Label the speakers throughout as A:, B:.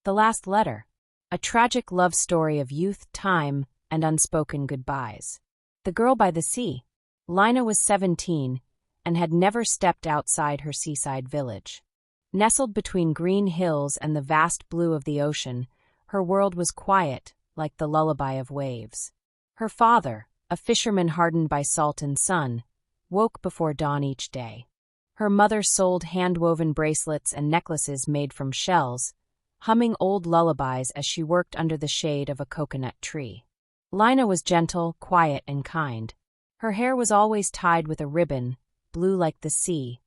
A: The Last Letter. A tragic love story of youth, time, and unspoken goodbyes. The Girl by the Sea. Lyna was 17 and had never stepped outside her seaside village. Nestled between green hills and the vast blue of the ocean, her world was quiet, like the lullaby of waves. Her father, a fisherman hardened by salt and sun, woke before dawn each day. Her mother sold hand-woven bracelets and necklaces made from shells, humming old lullabies as she worked under the shade of a coconut tree. Lyna was gentle, quiet, and kind. Her hair was always tied with a ribbon, blue like the sea,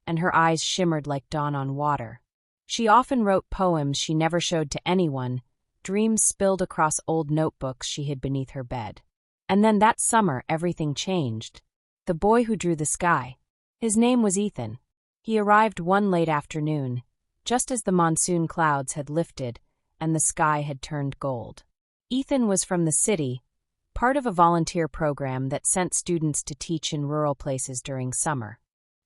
A: and her eyes shimmered like dawn on water. She often wrote poems she never showed to anyone, dreams spilled across old notebooks she hid beneath her bed. And then that summer everything changed. The boy who drew the sky. His name was Ethan. He arrived one late afternoon, just as the monsoon clouds had lifted and the sky had turned gold. Ethan was from the city, part of a volunteer program that sent students to teach in rural places during summer.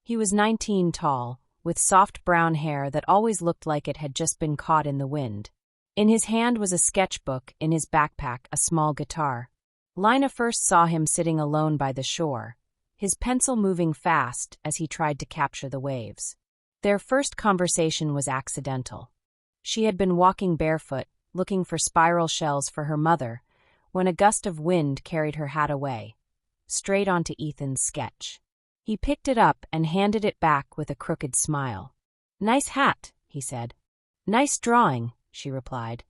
A: He was 19 tall, with soft brown hair that always looked like it had just been caught in the wind. In his hand was a sketchbook, in his backpack a small guitar. Lyna first saw him sitting alone by the shore, his pencil moving fast as he tried to capture the waves. Their first conversation was accidental. She had been walking barefoot, looking for spiral shells for her mother, when a gust of wind carried her hat away, straight onto Ethan's sketch. He picked it up and handed it back with a crooked smile. "Nice hat," he said. "Nice drawing," she replied.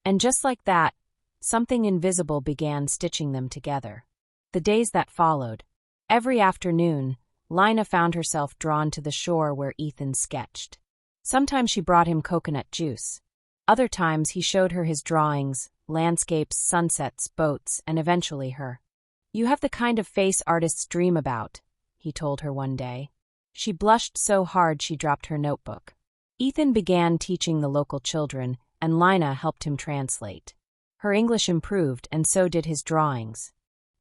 A: And just like that, something invisible began stitching them together. The days that followed. Every afternoon, Lyna found herself drawn to the shore where Ethan sketched. Sometimes she brought him coconut juice. Other times he showed her his drawings, landscapes, sunsets, boats, and eventually her. "You have the kind of face artists dream about," he told her one day. She blushed so hard she dropped her notebook. Ethan began teaching the local children, and Lyna helped him translate. Her English improved, and so did his drawings.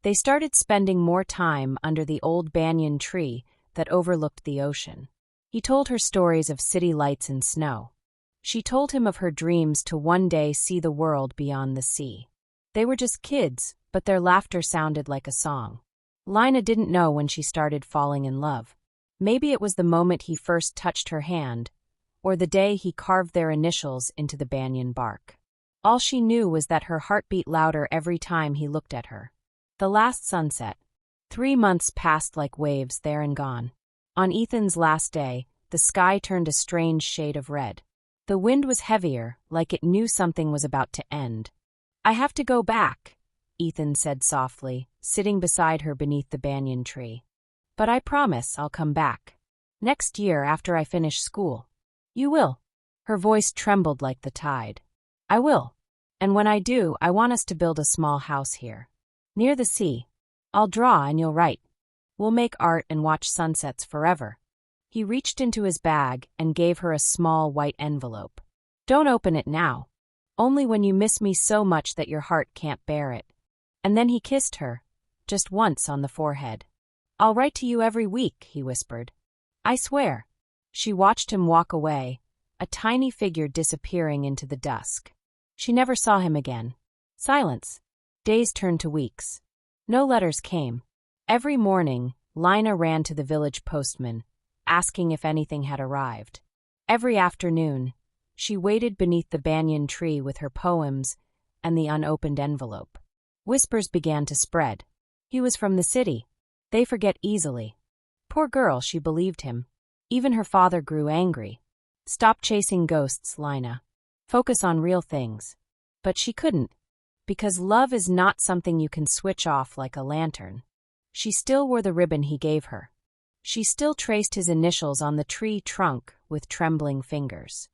A: They started spending more time under the old banyan tree that overlooked the ocean. He told her stories of city lights and snow. She told him of her dreams to one day see the world beyond the sea. They were just kids, but their laughter sounded like a song. Lyna didn't know when she started falling in love. Maybe it was the moment he first touched her hand, or the day he carved their initials into the banyan bark. All she knew was that her heart beat louder every time he looked at her. The last sunset. 3 months passed like waves, there and gone. On Ethan's last day, the sky turned a strange shade of red. The wind was heavier, like it knew something was about to end. "I have to go back," Ethan said softly, sitting beside her beneath the banyan tree. "But I promise I'll come back. Next year after I finish school." "You will?" Her voice trembled like the tide. "I will. And when I do, I want us to build a small house here. Near the sea. I'll draw and you'll write. We'll make art and watch sunsets forever." He reached into his bag and gave her a small white envelope. "Don't open it now. Only when you miss me so much that your heart can't bear it." And then he kissed her, just once on the forehead. "I'll write to you every week," he whispered. "I swear." She watched him walk away, a tiny figure disappearing into the dusk. She never saw him again. Silence. Days turned to weeks. No letters came. Every morning, Lyna ran to the village postman, asking if anything had arrived. Every afternoon, she waited beneath the banyan tree with her poems and the unopened envelope. Whispers began to spread. He was from the city. They forget easily. Poor girl, she believed him. Even her father grew angry. "Stop chasing ghosts, Lyna. Focus on real things." But she couldn't, because love is not something you can switch off like a lantern. She still wore the ribbon he gave her. She still traced his initials on the tree trunk with trembling fingers.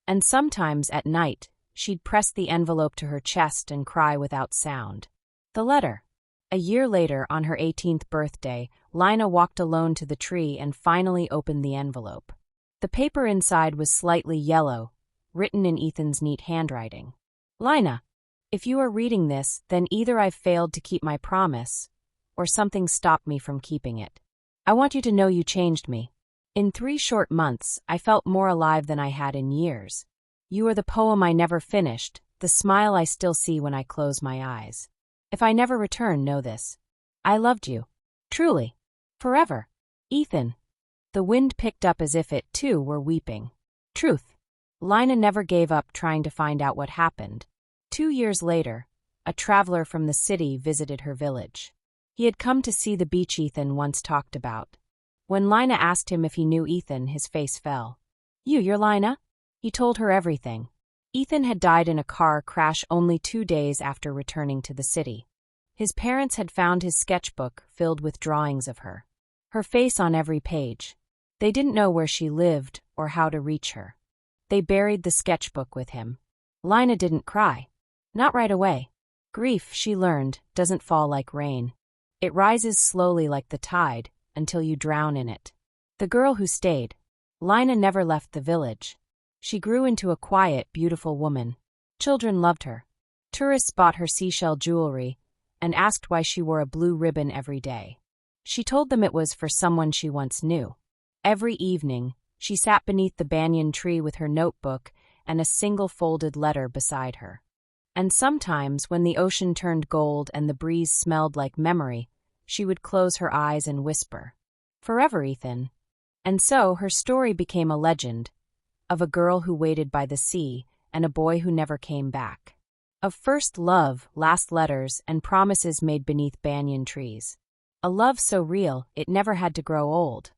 A: And sometimes at night, she'd press the envelope to her chest and cry without sound. The letter. A year later, on her 18th birthday, Lyna walked alone to the tree and finally opened the envelope. The paper inside was slightly yellow, written in Ethan's neat handwriting. "Lyna, if you are reading this, then either I've failed to keep my promise, or something stopped me from keeping it. I want you to know you changed me. In 3 short months, I felt more alive than I had in years. You are the poem I never finished, the smile I still see when I close my eyes. If I never return, know this. I loved you. Truly. Forever. Ethan. The wind picked up as if it, too, were weeping. Truth. Lyna never gave up trying to find out what happened. 2 years later, a traveler from the city visited her village. He had come to see the beach Ethan once talked about. When Lyna asked him if he knew Ethan, his face fell. You're Lyna? He told her everything. Ethan had died in a car crash only 2 days after returning to the city. His parents had found his sketchbook filled with drawings of her. Her face on every page. They didn't know where she lived or how to reach her. They buried the sketchbook with him. Lyna didn't cry. Not right away. Grief, she learned, doesn't fall like rain. It rises slowly like the tide, until you drown in it. The girl who stayed. Lyna never left the village. She grew into a quiet, beautiful woman. Children loved her. Tourists bought her seashell jewelry and asked why she wore a blue ribbon every day. She told them it was for someone she once knew. Every evening, she sat beneath the banyan tree with her notebook and a single folded letter beside her. And sometimes, when the ocean turned gold and the breeze smelled like memory, she would close her eyes and whisper, "Forever, Ethan." And so her story became a legend, of a girl who waited by the sea and a boy who never came back. Of first love, last letters, and promises made beneath banyan trees. A love so real, it never had to grow old.